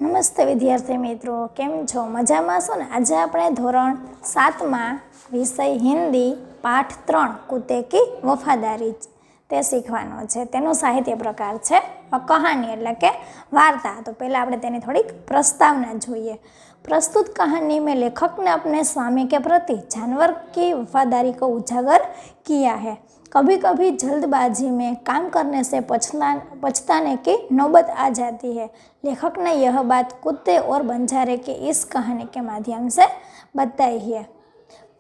નમસ્તે વિદ્યાર્થી મિત્રો, કેમ છો? મજામાં છો ને? આજે આપણે ધોરણ 7માં વિષય હિન્દી પાઠ 3 કુત્તે કી વફાદારી તે શીખવાનો છે। તેનો સાહિત્ય પ્રકાર છે કહાની એટલે કે वार्ता। तो पहले આપણે તેની થોડીક प्रस्तावना જોઈએ। प्रस्तुत कहानी में लेखक ने अपने स्वामी के प्रति जानवर की वफादारी को उजागर किया है। कभी कभी जल्दबाजी में काम करने से पछताने की नौबत आ जाती है। लेखक ने यह बात कुत्ते और बंजारे की इस कहानी के माध्यम से बताई है।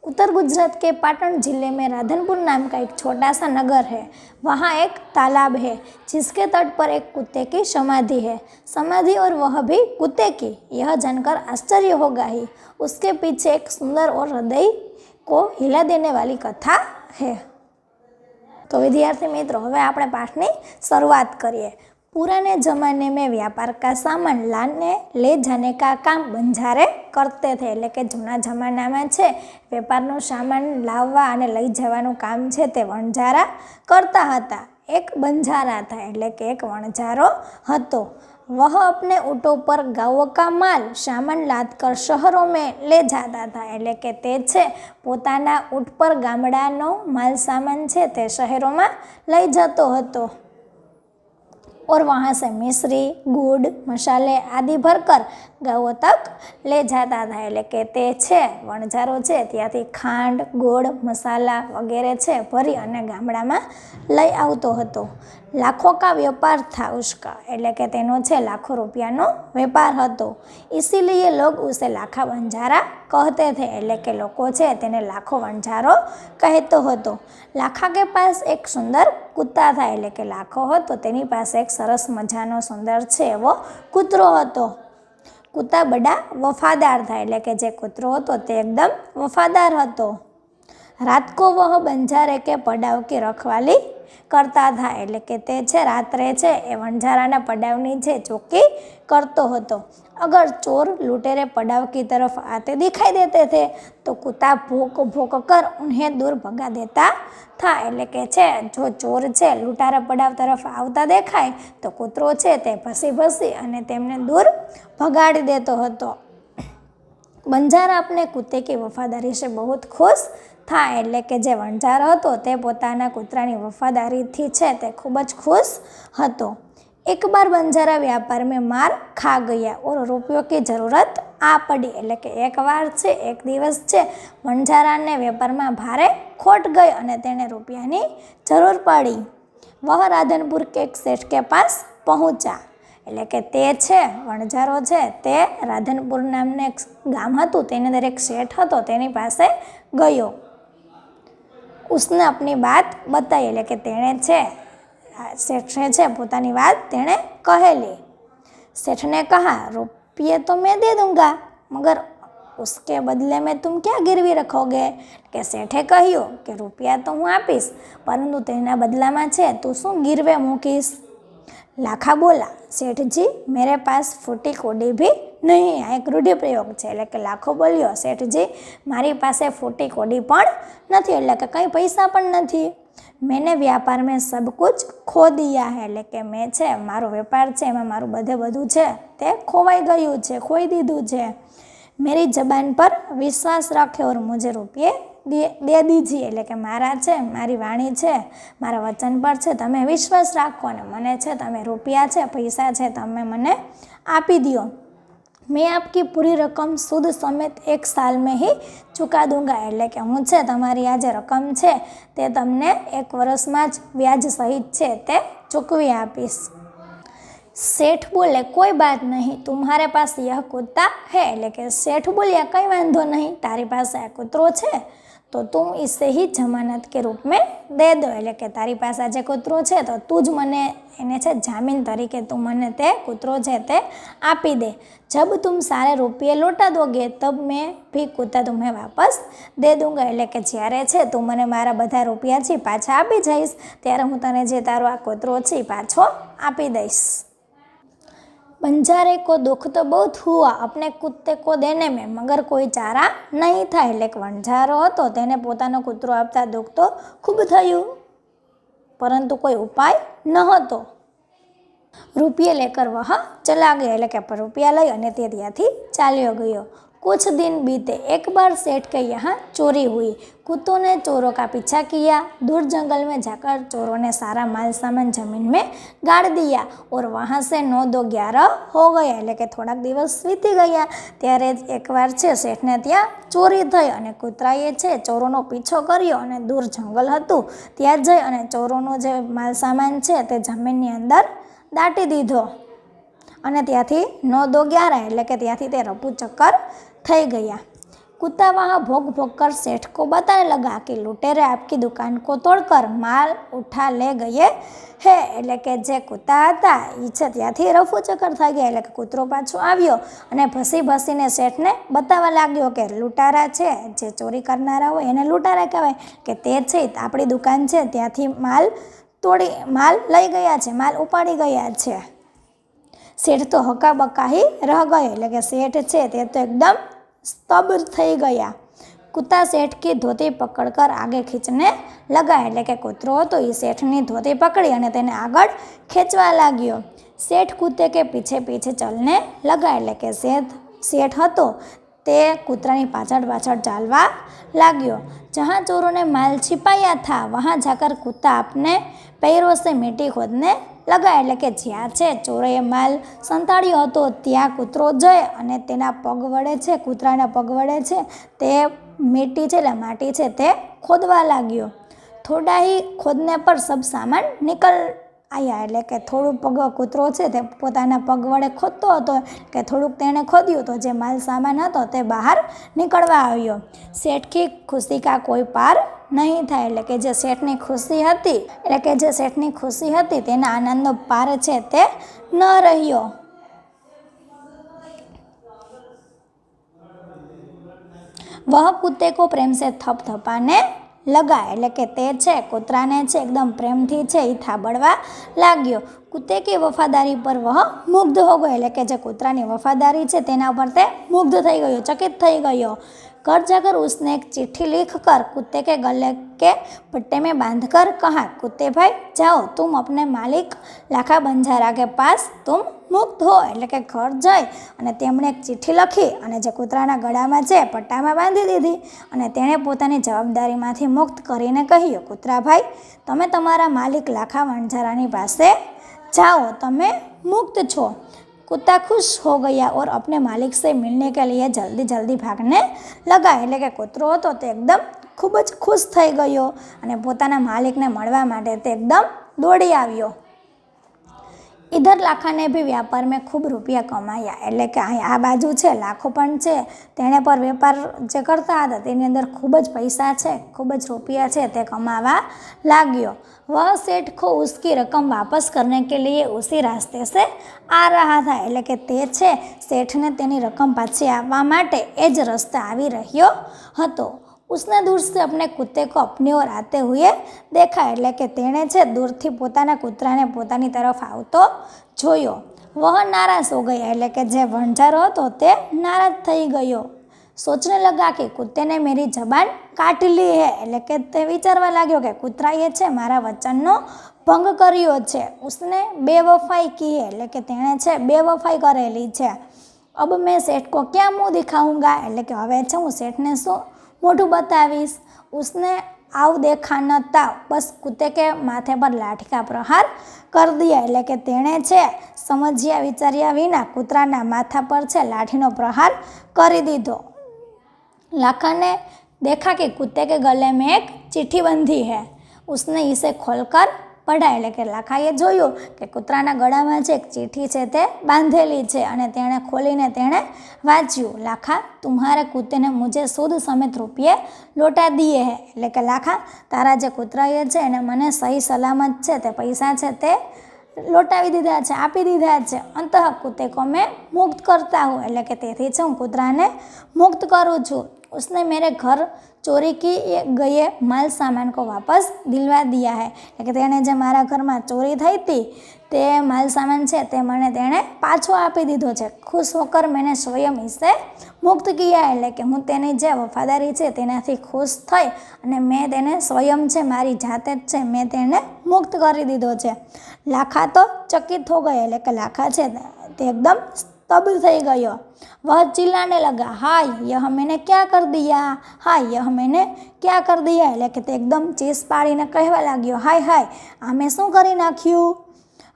उत्तर गुजरात के पाटन जिले में राधनपुर नाम का एक छोटा सा नगर है। वहाँ एक तालाब है जिसके तट पर एक कुत्ते की समाधि है। समाधि और वह भी कुत्ते की। यह जानकर आश्चर्य होगा ही। उसके पीछे एक सुंदर और हृदय को हिला देने वाली कथा है। तो विद्यार्थी मित्रों, हवे आपणे पाठनी शुरुआत करिए। पुराने ज़माने में व्यापार का सामान लाने ले जाने का काम बंजारे करते थे। એટલે કે જૂના જમાનામાં છે વેપારનો સામાન લાવવા અને લઈ જવાનું કામ છે તે વણજારા કરતા હતા। એક બંજારા था એટલે કે એક વણજારો હતો। वह अपने ऊँटों पर गाँवों का माल सामान लादकर शहरों में ले जाता था। એટલે કે તે છે પોતાના ઊંટ પર ગામડાનો માલ સામાન છે તે શહેરોમાં લઈ જતો હતો। और वहाँ से मिश्री, गुड़, मसाले आदि भरकर गाँवों तक ले जाता था। એટલે કે તે છે વણજારો છે ત્યાંથી ખાંડ, ગોળ, મસાલા વગેરે છે ભરી અને ગામડામાં લઈ આવતો હતો। लाखों का व्यापार था उसका, એટલે કે તેનો છે લાખો રૂપિયાનો વેપાર હતો। इसीलिए लोग उसे लाखा बंजारा कहते थे। એટલે કે લોકો છે તેને લાખો વણજારો કહેતો હતો। लाखा के पास एक सुंदर कुत्ता था, એટલે કે લાખો હતો તેની પાસે એક સરસ મજાનો સુંદર છે એવો કૂતરો હતો। कुत्ता बड़ा वफादार था, એટલે કે જે કૂતરો હતો તે એકદમ વફાદાર હતો। रात को वह बंजारे के पड़ाव की रखवाली करता था, એટલે કે તે છે રાત્રે છે એ વણજારાના પડાવની છે ચોકી કરતો હતો। अगर चोर लुटेरे पड़ाव की तरफ आते दिखाई देते थे तो कुत्ता भौंक भौंक कर उन्हें दूर भगा देता था। એટલે કે છે જો ચોર છે લૂંટારા પડાવ તરફ આવતા દેખાય તો કૂતરો છે તે ભસી ભસી અને તેમને દૂર ભગાડી દેતો હતો। બંજારા अपने कुत्ते की वफादारी से बहुत खुश था। એટલે કે જે વણજારો હતો તે પોતાના કૂતરાની વફાદારીથી છે તે ખૂબ જ ખુશ હતો। एक बार बंजारा व्यापार में मार खा गया और रुपयों की जरूरत आ पड़ी। એટલે કે એક વાર છે એક દિવસ છે વણજારાને વેપારમાં ભારે ખોટ ગઈ અને તેને રૂપિયાની જરૂર પડી। वह राधनपुर के एक सेठ के पास पहुंचा। એટલે કે તે છે વણજારો છે તે રાધનપુર નામનું એક ગામ હતું તેની અંદર એક શેઠ હતો તેની પાસે ગયો। उसने अपनी बात बताई। એટલે કે તેણે છે सेठ છે પોતાની વાત તેણે કહેલી। सेठ ने कहा, रुपये तो मैं दे दूंगा मगर उसके बदले में तुम क्या गिरवी रखोगे? કે શેઠે કહ્યું કે રૂપિયા તો હું આપીશ પરંતુ તેના બદલામાં છે તું શું ગીરવે મૂકીશ? लाखा बोला, सेठ जी मेरे पास फूटी कोडी भी नहीं। आ एक रूढ़िप्रयोग है। એટલે કે લાખો બોલ્યો, શેઠજી મારી પાસે ફૂટી કોડી પણ નથી, એટલે કે કંઈ પૈસા પણ નથી। मैंने व्यापार में सब कुछ खो दिया है। એટલે કે મેં છે મારો વેપાર છે એમાં મારું બધું છે તે ખોવાઈ ગયું છે, ખોઈ દીધું છે। मेरी जबान पर विश्वास रखे और मुझे रुपये दे दीजिए। એટલે કે મારા છે મારી વાણી છે મારા વચન પર છે તમે વિશ્વાસ રાખો અને મને છે તમે રૂપિયા છે પૈસા છે તમે મને આપી દો। मैं आपकी पूरी रकम सूद समेत 1 साल में ही चुका दूंगा। એટલે કે હું છે તમારી આ જે રકમ છે તે તમને 1 વર્ષમાં જ વ્યાજ સહિત છે તે ચૂકવી આપીશ। सेठ बोले, कोई बात नहीं, तुम्हारे पास यह कुत्ता है। એટલે કે सेठ बोलिया कई वांधो नहीं, तारी पास आ कुतरो छे तो तुम इसे ही जमानत के रूप में दे दो। એટલે કે તારી પાસે જે કૂતરો છે તો તું જ મને એને છે જામીન તરીકે તું મને તે કૂતરો છે તે આપી દે। जब तुम सारे रुपये लौटा दोगे तब मैं भी कुत्ता तुम्हें वापस दे दूंगा। એટલે કે જ્યારે છે તું મને મારા બધા રૂપિયા છે પાછા આપી જઈશ ત્યારે હું તને જે તારો આ કૂતરો છે પાછો આપી દઈશ। बंजारे को दुख तो बहुत हुआ अपने कुत्ते को देने में मगर कोई चारा नहीं था। એટલે કે વણજારો હતો તેને પોતાનો કૂતરો આપતા દુઃખ તો ખૂબ થયું પરંતુ કોઈ ઉપાય ન હતો। रुपये लेकर वह चला गया, એટલે કે રૂપિયા લઈ અને તે ત્યાંથી ચાલ્યો गयो। कुछ दिन बीते, एक बार सेठ के यहाँ चोरी हुई। कुत्तों ने चोरों का पीछा किया। दूर जंगल में जाकर चोरों ने सारा माल सामान जमीन में गाड़ दिया और वहाँ से 9 2 11 हो गया, એટલે કે થોડાક દિવસ વીતી ગયા ત્યારે એકવાર છે શેઠને ત્યાં ચોરી થઈ અને કૂતરાએ છે ચોરોનો પીછો કર્યો અને દૂર જંગલ હતું ત્યાં જઈ અને ચોરોનો જે માલ સામાન છે તે જમીનની અંદર દાટી દીધો અને ત્યાંથી 9 2 11 એટલે કે ત્યાંથી તે રફુ ચક્કર થઈ ગયા। कुत्ता वहाँ भोग भोग कर सेठ को बताने लगा कि लुटेरे आपकी दुकान को तोड़कर माल उठा ले गए है, એટલે કે જે કૂતા હતા એ છે ત્યાંથી રફુ ચક્કર થઈ ગયા, એટલે કે કૂતરો પાછો આવ્યો અને ભસી ભસીને શેઠને બતાવવા લાગ્યો કે લૂંટારા છે, જે ચોરી કરનારા હોય એને લૂંટારા કહેવાય, કે તે છે આપણી દુકાન છે ત્યાંથી માલ લઈ ગયા છે, માલ ઉપાડી ગયા છે। सेठ तो हका बका ही रह गए, એટલે કે सेठ છે તે તો एकदम स्तब्ध થઈ ગયા। कुत्ता सेठ की धोती पकड़कर आगे खींचने लगा, એટલે કે કૂતરો હતો એ શેઠની ધોતી પકડી અને તેને આગળ ખેંચવા લાગ્યો। सेठ कुत्ते के पीछे पीछे चलने लगा, એટલે કે सेठ હતો તે કૂતરાની પાછળ પાછળ ચાલવા लाग्यो। जहाँ चोरों ने माल छिपाया था वहाँ जाकर कुत्ता अपने पैरों से मिट्टी खोदने लगा, એટલે કે જ્યાં છે ચોરોએ માલ સંતાડ્યો હતો ત્યાં કૂતરો જઈ અને તેના પગ વડે છે, કૂતરાના પગ વડે છે તે મીટી છે એટલે માટી છે તે ખોદવા લાગ્યો। થોડા ही खोदने पर सब सामान निकल आया, એટલે કે થોડું પગ કૂતરો છે તે પોતાના પગ વડે ખોદતો હતો કે થોડુંક તેણે ખોદ્યું તો જે માલ સામાન હતો તે બહાર નીકળવા આવ્યો। सेठ की खुशी का कोई पार नहीं था, એટલે કે જે શેઠની ખુશી હતી, એટલે કે જે શેઠની ખુશી હતી તેના આનંદનો પાર છે તે ન રહ્યો। वह कुत्ते को प्रेम से थपथपाने लगा, એટલે કે તે છે કૂતરાને છે એકદમ પ્રેમથી છે એ થાબડવા લાગ્યો। कुत्ते की वफादारी पर वह मुग्ध हो गयो, એટલે કે જે કૂતરાની વફાદારી છે તેના પર તે મુગ્ધ થઈ ગયો, ચकित થઈ ગયો। घर जाकर उसने एक चिट्ठी लिखकर कुत्ते के गले के पट्टे में बांधकर कहा, कुत्ते भाई जाओ, तुम अपने मालिक लाखा बंजारा के पास तुम मुक्त हो, એટલે કે ઘર જઈ અને તેમણે એક ચિઠ્ઠી લખી અને જે કૂતરાના ગળામાં છે પટ્ટામાં બાંધી દીધી અને તેણે પોતાની જવાબદારીમાંથી મુક્ત કરીને કહ્યું, કૂતરા ભાઈ તમે તમારા માલિક લાખા વણઝારાની પાસે जाओ, તમે मुक्त છો। कुत्ता खुश हो गया और अपने मालिक से मिलने के लिए जल्दी जल्दी भागने लगा, એટલે કે કૂતરો હતો તે એકદમ ખૂબ જ ખુશ થઈ ગયો અને પોતાના માલિકને મળવા માટે તે એકદમ દોડી આવ્યો। इधर लाखा ने भी व्यापार में खूब रुपया कमाया, એટલે કે આ બાજુ છે લાખો પણ છે તેણે પર વેપાર જે કરતા હતા તેની અંદર ખૂબ જ પૈસા છે, ખૂબ જ રૂપિયા છે તે કમાવા लाग्यो। वह सेठ को उसकी रकम वापस करने के लिए उसी रास्ते से आ रहा था, એટલે કે તે છે શેઠને તેની રકમ પાછી આપવા માટે એ જ રસ્તે આવી રહ્યો હતો। उसने दूर से अपने कुत्ते को अपनी ओर आते हुए देखा, એટલે કે તેણે છે દૂરથી પોતાના કૂતરાને પોતાની તરફ આવતો જોયો। वह नाराज हो गया, એટલે કે જે વણઝારો હતો તે નારાજ થઈ ગયો। सोचने लगा कि कुत्ते ने मेरी जबान काट ली है, એટલે કે તે વિચારવા લાગ્યો કે કૂતરાએ છે મારા વચનનો ભંગ કર્યો છે। उसने बेवफाई की है, એટલે કે તેણે છે બેવફાઈ કરેલી છે। अब मैं सेठ को क्या मुँह दिखाऊंगा, એટલે કે હવે છે હું શેઠને શું मोटू बतावीश। उसने आव देखा न था, बस कुत्ते के माथे पर लाठी का प्रहार कर दिया, એટલે કે તેણે છે સમજ્યા વિચાર્યા વિના કૂતરાના માથા પર છે લાઠીનો પ્રહાર કરી દીધો। लाखा ने देखा कि कुत्ते के गले में एक चिट्ठी बंधी है। उसने इसे खोलकर पढ़ा, એટલે કે લાખાએ જોયું કે કૂતરાના ગળામાં છે એક ચિઠ્ઠી છે તે બાંધેલી છે અને તેણે ખોલીને તેણે વાંચ્યું, લાખા तुम्हारे कुत्ते ने मुझे सूद समेत रुपये लौटा दिए हैं, એટલે કે લાખા તારા જે કૂતરાએ છે એને મને સહી સલામત છે તે પૈસા છે તે लौटावी दीधा है, आपी दीधा है। अंतः कुत्ते को मैं मुक्त करता हूँ, એટલે કે તેથી છે હું કૂતરાને मुक्त करूँ છું। उसने मेरे घर चोरी की गए माल सामान को वापस दिलवा दिया है, એટલે કે તેણે જે મારા ઘરમાં ચોરી થઈ હતી તે માલ સામાન છે તે મને તેણે પાછો આપી દીધો છે। खुश होकर मैंने स्वयं इसे मुक्त किया, એટલે કે હું તેની જે વફાદારી છે તેનાથી ખુશ થઈ અને મેં તેને સ્વયં છે મારી જાતે જ છે મેં તેને મુક્ત કરી દીધો છે। लाखा तो चकित हो गया, એટલે કે लाखा છે તે एकदम स्तब्ध થઈ ગયો। वह चिल्लाने लगा, हाय यह मैंने क्या कर दिया, हाय यह मैंने क्या कर दिया, એટલે કે તે एकदम ચીસ પાડીને કહેવા लाग्यो, हाय हाय આમે શું કરી નાખ્યું।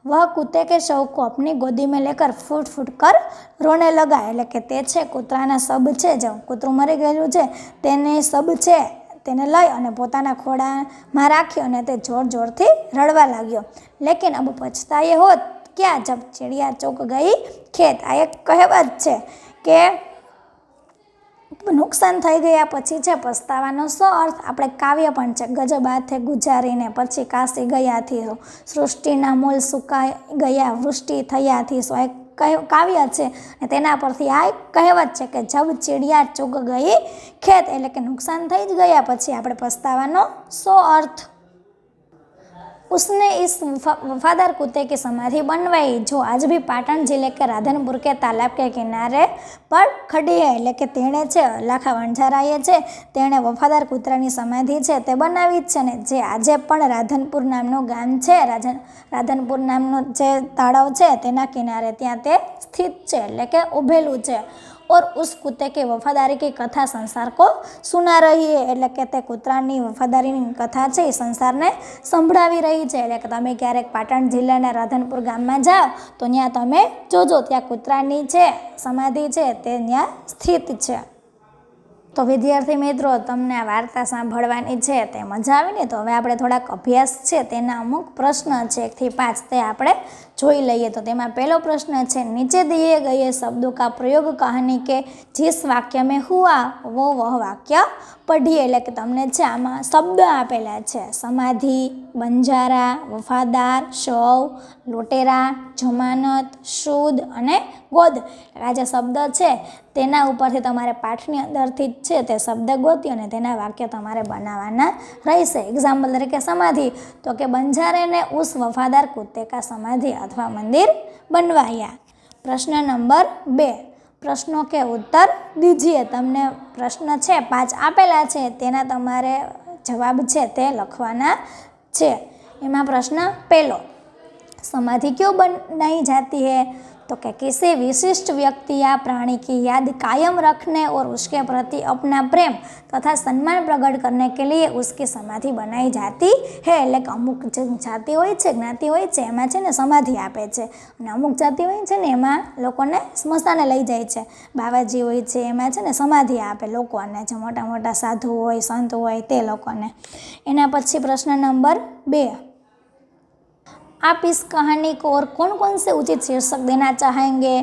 वह कुत्ते के शव को अपनी गोदी में लेकर फूट फूट कर रोने लगा, એટલે કે તે છે કૂતરાના શબ છે, જો કૂતરું મરી ગયેલું છે તેને શબ છે તેને લઈ અને પોતાના ખોળામાં રાખ્યો અને તે જોર જોરથી રડવા लाग्યો। लेकिन अब पछताए होत क्या जब चिड़िया चौक गई खेत। आ एक कहेवत છે કે નુકસાન થઈ ગયા પછી છે પસ્તાવાનો શો અર્થ। આપણે કાવ્ય પણ છે, ગજબાથે ગુજારીને પછી કાશી ગયાથી સૃષ્ટિના મૂળ સુકાઈ ગયા વૃષ્ટિ થયાથી સો એક કાવ્ય છે અને તેના પરથી આ એક કહેવત છે કે જબ ચીડિયા ચૂગ ગઈ ખેત, એટલે કે નુકસાન થઈ જ ગયા પછી આપણે પસ્તાવાનો શો અર્થ। उसने इस वफादार कुत्ते की समाधि बनवाई जो आज भी पाटण जिले के राधनपुर के तालाब के किनारे पर खड़ी है, એટલે કે તેણે છે લાખા વણઝારાએ છે તેણે વફાદાર કૂતરાની સમાધિ છે તે બનાવી જ છે ને જે આજે પણ રાધનપુર નામનું ગામ છે, રાધનપુર નામનું જે તળાવ છે તેના કિનારે ત્યાં તે સ્થિત છે, એટલે કે ઉભેલું છે। और उस कुत्ते की वफादारी की कथा संसार को सुना रही है, એટલે કે તે કૂતરાની વફાદારીની કથા છે એ સંસારને સંભળાવી રહી છે। એટલે કે તમે ક્યારેક પાટણ જિલ્લાના રાધનપુર ગામમાં જાઓ તો ત્યાં તમે જોજો ત્યાં કૂતરાની છે સમાધિ છે તે ત્યાં સ્થિત છે। તો વિદ્યાર્થી મિત્રો તમને આ વાર્તા સાંભળવાની છે તે મજા આવી ને, તો હવે આપણે થોડાક અભ્યાસ છે તેના અમુક પ્રશ્ન છે 1 થી 5 તે આપણે જોઈ લઈએ। તો તેમાં પહેલો પ્રશ્ન છે, નીચે दिए गए शब्दों का प्रयोग कहानी के जिस वाक्य में हुआ वो वह वाक्य पढ़िए। એટલે કે તમને છે આમાં શબ્દ આપેલા છે, સમાધિ, બંજારા, વફાદાર, શવ, લોટેરા, જમાનત, શુદ્ધ અને ગોદ। આ જે શબ્દ છે તેના ઉપરથી તમારે પાઠની અંદરથી જ છે તે શબ્દ ગોતી અને તેના વાક્ય તમારે બનાવવાના રહેશે। એક્ઝામ્પલ તરીકે સમાધિ, તો કે બંજારે ને ઉસ વફાદાર कुत्ते का समाधि अथवा मंदिर बनवाया। प्रश्न नंबर 2, प्रश्नों के उत्तर दीजिए। तमने प्रश्न है 5 आपेला है तेना तमारे जवाब है ते लखवाना है। एमां प्रश्न पहलो, समाधि क्यों बनाई जाती है, तो कि किसी विशिष्ट व्यक्ति या प्राणी की याद कायम रखने और उसके प्रति अपना प्रेम तथा सम्मान प्रकट करने के लिए उसकी समाधि बनाई जाती है। એટલે કે અમુક જે જાતિ હોય છે જ્ઞાતિ હોય છે એમાં છે ને સમાધિ આપે છે અને અમુક જાતિ હોય છે ને એમાં લોકોને સ્મશાને લઈ જાય છે, બાવાજી હોય છે એમાં છે ને સમાધિ આપે લોકોને, જે મોટા મોટા સાધુ હોય સંત હોય તે લોકોને। એના પછી પ્રશ્ન નંબર 2, आप इस कहानी को और कौन कौन से उचित शीर्षक देना चाहेंगे,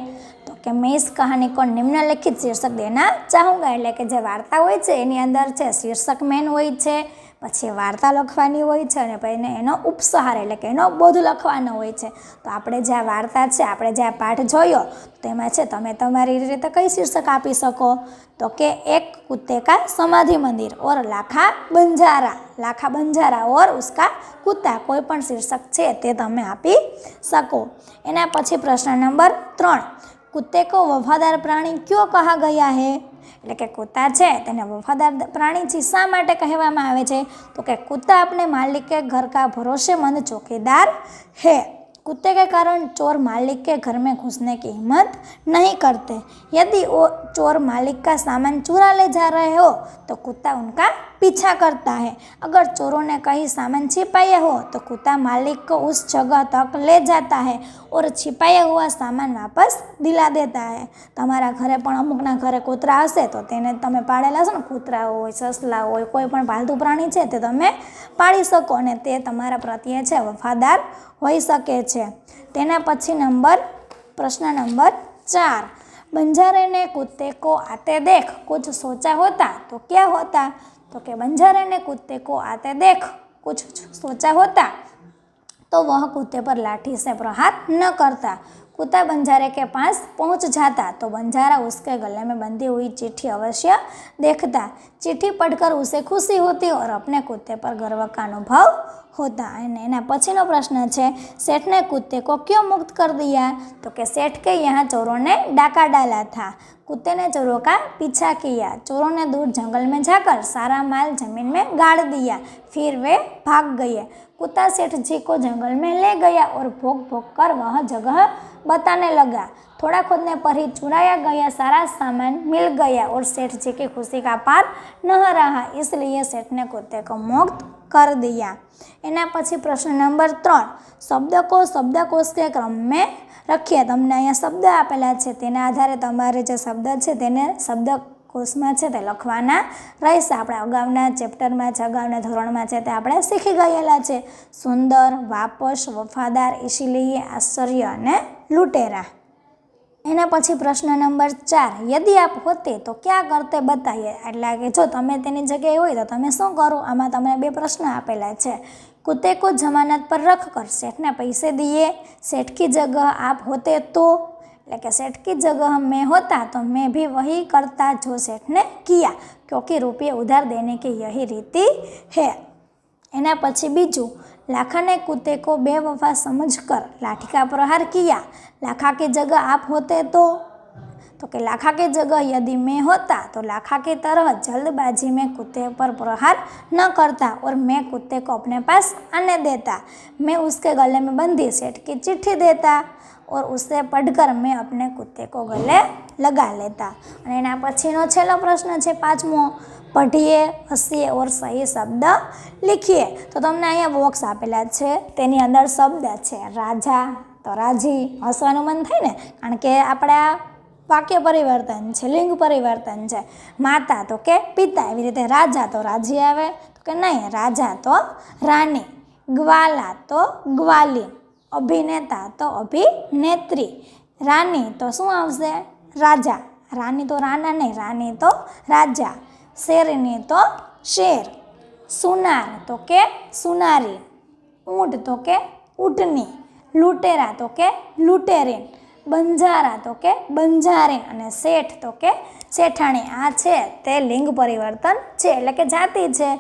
तो कि मैं इस कहानी को निम्नलिखित शीर्षक देना चाहूँगा। એટલે કે જે વાર્તા હોય છે એની અંદર છે શીર્ષક મેન હોય છે, પછી વાર્તા લખવાની હોય છે અને પછી એનો ઉપસહાર એટલે કે એનો બોધ લખવાનો હોય છે। તો આપણે જે આ વાર્તા છે આપણે જે આ પાઠ જોયો તેમાં છે તમે તમારી રીતે કઈ શીર્ષક આપી શકો, તો કે एक कुत्ते का समाधि मंदिर और लाखा बंजारा और उसका कुत्ता, कोई पण शीर्षक છે તે તમે આપી શકો। એના પછી પ્રશ્ન નંબર 3, कुत्ते को वफादार प्राणी क्यों कहा गया है, એટલે કે કૂતા છે તેને વફાદાર પ્રાણી છે શા માટે કહેવામાં આવે છે, તો કે કૂતા अपने मालिक के घर का भरोसेमंद चौकीदार है। कुत्ते के कारण चोर मालिक के घर में घुसने की हिम्मत नहीं करते। यदि वो चोर मालिक का सामान चुरा ले जा रहे हो तो कुत्ता उनका पीछा करता है। अगर चोरों ने कहीं सामान छिपाया हो तो कुत्ता मालिक को उस जगह तक ले जाता है और छिपाया हुआ सामान वापस दिला देता है। तमारा घरे पण अमुकना घरे कूतरा हशे तो तेने तमे पाळेला हशे ने, कूतरा होय ससला होय कोई पण पालतू प्राणी छे ते तमे पाळी शको अने ते तमारा प्रत्ये छे वफादार होई सके छे। तेना पछी प्रश्न नंबर 4, बंजारे ने कुत्ते को आते देख कुछ सोचा होता तो क्या होता, तो कि बंजारे ने कुत्ते को आते देख कुछ सोचा होता तो वह कुत्ते पर लाठी से प्रहार न करता। कुत्ता बंजारे के पास पहुंच जाता तो बंजारा उसके गले में बंधी हुई चिट्ठी अवश्य देखता। चिट्ठी पढ़कर उसे खुशी होती और अपने कुत्ते पर गर्व का अनुभव होता। અને એના પછીનો પ્રશ્ન છે, सेठ ने कुत्ते को क्यों मुक्त कर दिया? तो कि सेठ के यहाँ चोरों ने डाका डाला था। कुत्ते ने चोरों का पीछा किया। चोरों ने दूर जंगल में जाकर सारा माल जमीन में गाड़ दिया, फिर वे भाग गए। कुत्ता सेठ जी को जंगल में ले गया और भोग भोग कर वह जगह बताने लगा। थोड़ा खोदने पर ही चुराया गया सारा सामान मिल गया और सेठ जी की खुशी का पार न रहा, इसलिए सेठ ने कुत्ते को मुक्त कर दिया। एना पछी प्रश्न नंबर 3, शब्द को शब्दकोश के क्रम में रखिए। तमने अहींया शब्द आपेला छे तेना आधारे तमारे जे शब्द छे तेने शब्दकोशमां छे ते लखवाना रहेशे। आपणे अगाउना चेप्टरमां छे, अगाउना धोरणमां छे ते आपणे शीखी गयेला छे। सुंदर, वापस, वफादार, इसीलिए, आश्चर्य अने लुटेरा। एना पछी प्रश्न नंबर 4, यदि आप होते तो क्या करते बताइए। एटले के जो तमे तेनी जग्याए होय तो तमे शुं करो। आमां तमने 2 प्रश्न आपेला छे। कुत्ते को जमानत पर रखकर सेठ ने पैसे दिए। सेठ की जगह आप होते तो, એટલે કે सेठ की जगह मैं होता तो मैं भी वही करता जो सेठ ने किया, क्योंकि रुपये उधार देने की यही रीति है। एना पछी बीजू, लाखा ने कुत्ते को बेवफा समझकर लाठी का प्रहार किया। लाखा की जगह आप होते तो कि लाखा की जगह यदि मैं होता तो लाखा की तरह जल्दबाजी में कुत्ते पर प्रहार न करता और मैं कुत्ते को अपने पास आने देता। मैं उसके गले में बंधी सेठ की चिट्ठी देता और उसे पढ़कर मैं अपने कुत्ते को गले लगा लेता। અને એના પછીનો છેલ્લો પ્રશ્ન છે 5મો, पढ़िए, हसीए और सही शब्द लिखिए। तो तमने अहींया बॉक्स आपेला छे तेनी अंदर शब्द छे राजा तो राजी, हसवानुं मन थाय ने कारण के आपणे वाक्य परिवर्तन है, लिंग परिवर्तन है। माता तो के पिता, एवी रीते राजा तो राजी आवे तो के नहीं, राजा तो रानी, ग्वाला तो ग्वाली, अभिनेता तो अभिनेत्री, रानी तो शुं आवशे राजा, रानी तो राणा नहीं, रानी तो राजा, शेरनी तो शेर, सुनार तो के सुनारी, ऊँट तो के ऊँटनी, लुटेरा तो के लुटेरीन, बंजारा तो के बंजारीन अने सेठ तो के सेठाणी। आ छे ते लिंग परिवर्तन छे, एटले के जाति छे।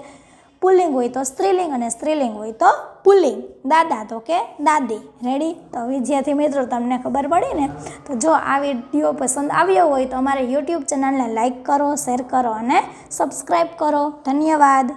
पुल्लिंग होय तो स्त्रीलिंग अने स्त्रीलिंग होय तो पुल्लिंग। दादा तो के दादी। रेडी? तो विद्यार्थी मित्रों तमने खबर पड़ी ने? तो जो आ विडियो पसंद आव्यो होय तो अमारे यूट्यूब चेनल ने लाइक करो, शेर करो अने सब्सक्राइब करो। धन्यवाद।